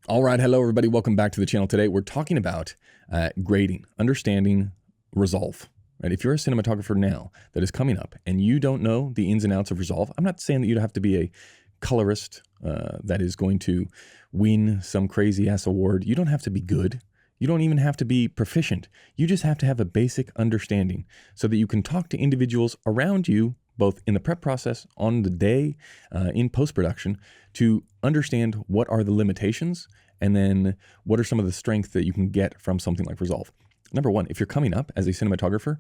All right, hello everybody. Welcome back to the channel. Today we're talking about grading, understanding Resolve. Right? If you're a cinematographer now that is coming up and you don't know the ins and outs of Resolve, I'm not saying that you have to be a colorist that is going to win some crazy ass award. You don't have to be good. You don't even have to be proficient. You just have to have a basic understanding so that you can talk to individuals around you, both in the prep process, on the day, in post-production, to understand what are the limitations and then what are some of the strengths that you can get from something like Resolve. Number one, if you're coming up as a cinematographer,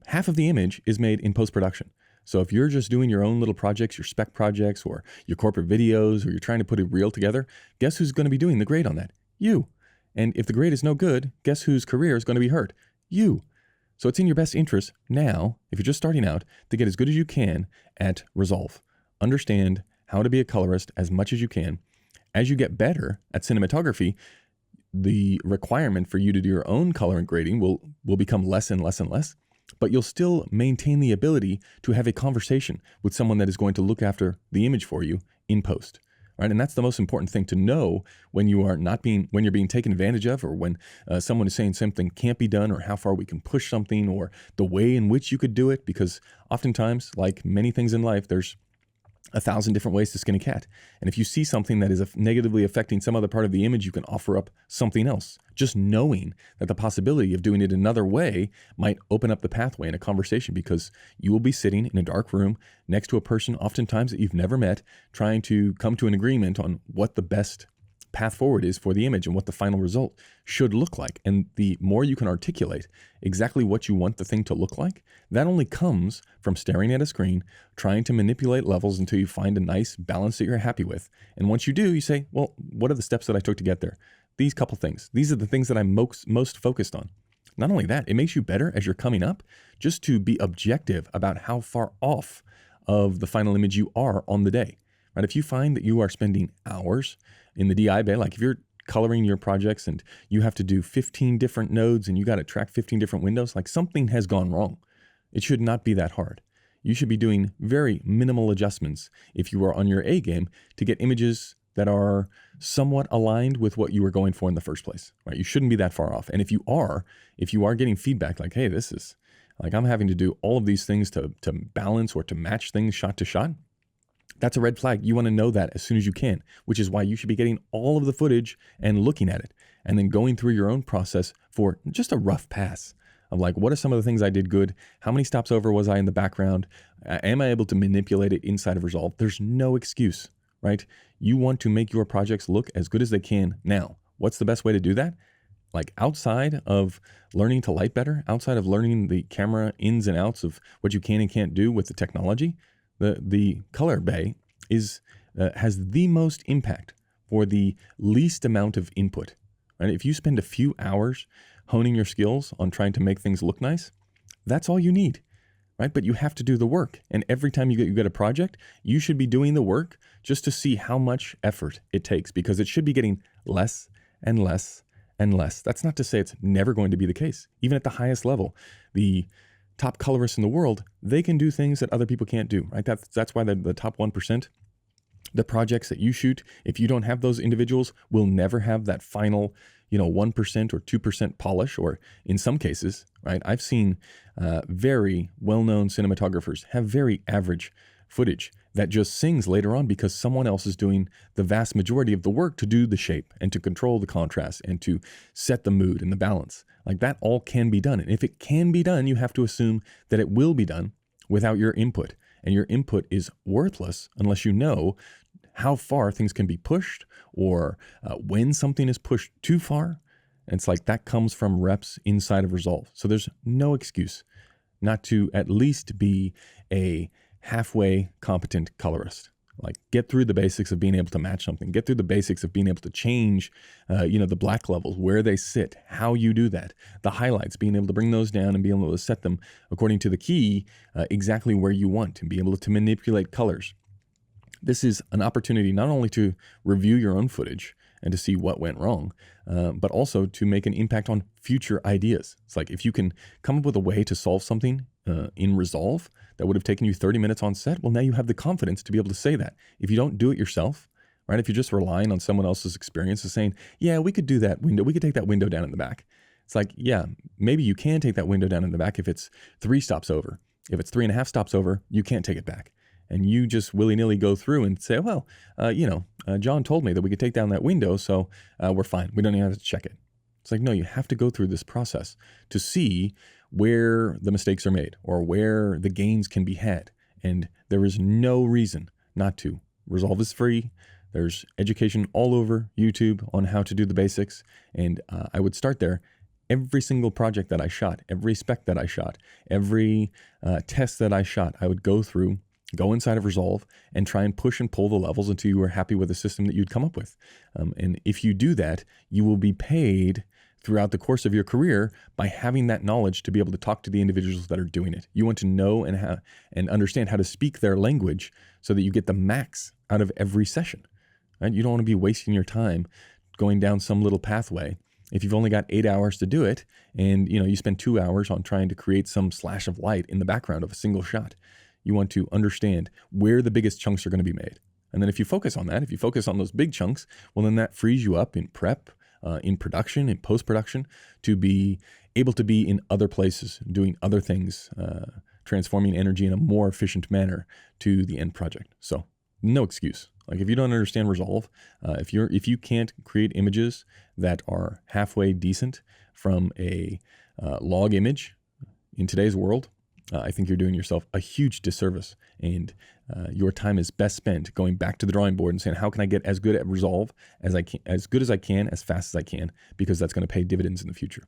half of the image is made in post-production. So if you're just doing your own little projects, your spec projects or your corporate videos, or you're trying to put a reel together, guess who's going to be doing the grade on that? You. And if the grade is no good, guess whose career is going to be hurt? You. So it's in your best interest now, if you're just starting out, to get as good as you can at Resolve. Understand how to be a colorist as much as you can. As you get better at cinematography, the requirement for you to do your own color and grading will become less and less and less, but you'll still maintain the ability to have a conversation with someone that is going to look after the image for you in post. Right? And that's the most important thing to know when you're being taken advantage of, or when someone is saying something can't be done, or how far we can push something, or the way in which you could do it. Because oftentimes, like many things in life, there's 1,000 different ways to skin a cat. And if you see something that is negatively affecting some other part of the image, you can offer up something else. Just knowing that the possibility of doing it another way might open up the pathway in a conversation, because you will be sitting in a dark room next to a person, oftentimes that you've never met, trying to come to an agreement on what the best path forward is for the image and what the final result should look like. And the more you can articulate exactly what you want the thing to look like, that only comes from staring at a screen, trying to manipulate levels until you find a nice balance that you're happy with. And once you do, you say, well, what are the steps that I took to get there? These couple things. These are the things that I'm most focused on. Not only that, it makes you better as you're coming up, just to be objective about how far off of the final image you are on the day. Right? If you find that you are spending hours in the DI bay, like if you're coloring your projects and you have to do 15 different nodes and you got to track 15 different windows, like something has gone wrong. It should not be that hard. You should be doing very minimal adjustments if you are on your A game to get images that are somewhat aligned with what you were going for in the first place, right? You shouldn't be that far off. And if you are getting feedback like, hey, this is like, I'm having to do all of these things to balance or to match things shot to shot, that's a red flag. You want to know that as soon as you can, which is why you should be getting all of the footage and looking at it and then going through your own process for just a rough pass of like, what are some of the things I did good? How many stops over was I in the background? Am I able to manipulate it inside of Resolve? There's no excuse, right? You want to make your projects look as good as they can now. What's the best way to do that? Like outside of learning to light better, outside of learning the camera ins and outs of what you can and can't do with the technology, the color bay has the most impact for the least amount of input. Right? If you spend a few hours honing your skills on trying to make things look nice, that's all you need, right? But you have to do the work. And every time you get a project, you should be doing the work just to see how much effort it takes, because it should be getting less and less and less. That's not to say it's never going to be the case. Even at the highest level, the top colorists in the world, they can do things that other people can't do, right? That's why the top 1%, the projects that you shoot, if you don't have those individuals, will never have that final, 1% or 2% polish, or in some cases, right? I've seen very well-known cinematographers have very average footage that just sings later on because someone else is doing the vast majority of the work to do the shape and to control the contrast and to set the mood and the balance. Like that all can be done. And if it can be done, you have to assume that it will be done without your input. And your input is worthless unless you know how far things can be pushed, or when something is pushed too far. And it's like that comes from reps inside of Resolve. So there's no excuse not to at least be a halfway competent colorist. Like get through the basics of being able to match something, get through the basics of being able to change, the black levels, where they sit, how you do that, the highlights, being able to bring those down and being able to set them according to the key exactly where you want, and be able to manipulate colors. This is an opportunity not only to review your own footage and to see what went wrong, but also to make an impact on future ideas. It's like if you can come up with a way to solve something in Resolve that would have taken you 30 minutes on set, well, now you have the confidence to be able to say that. If you don't do it yourself, right? If you're just relying on someone else's experience of saying, yeah, we could do that window, we could take that window down in the back. It's like, yeah, maybe you can take that window down in the back if it's 3 stops over. If it's 3.5 stops over, you can't take it back. And you just willy-nilly go through and say, well, John told me that we could take down that window, so we're fine. We don't even have to check it. It's like, no, you have to go through this process to see where the mistakes are made or where the gains can be had. And there is no reason not to. Resolve is free. There's education all over YouTube on how to do the basics. And I would start there. Every single project that I shot, every spec that I shot, every test that I shot, I would go through, go inside of Resolve and try and push and pull the levels until you were happy with the system that you'd come up with. And if you do that, you will be paid throughout the course of your career by having that knowledge to be able to talk to the individuals that are doing it. You want to know and understand how to speak their language so that you get the max out of every session. Right? You don't want to be wasting your time going down some little pathway if you've only got 8 hours to do it and you spend 2 hours on trying to create some slash of light in the background of a single shot. You want to understand where the biggest chunks are going to be made. And then if you focus on that, if you focus on those big chunks, well, then that frees you up in prep, in production, in post-production, to be able to be in other places, doing other things, transforming energy in a more efficient manner to the end project. So no excuse. Like if you don't understand Resolve, if you can't create images that are halfway decent from a log image in today's world, I think you're doing yourself a huge disservice, and your time is best spent going back to the drawing board and saying, how can I get as good at Resolve as I can, as good as I can, as fast as I can, because that's going to pay dividends in the future.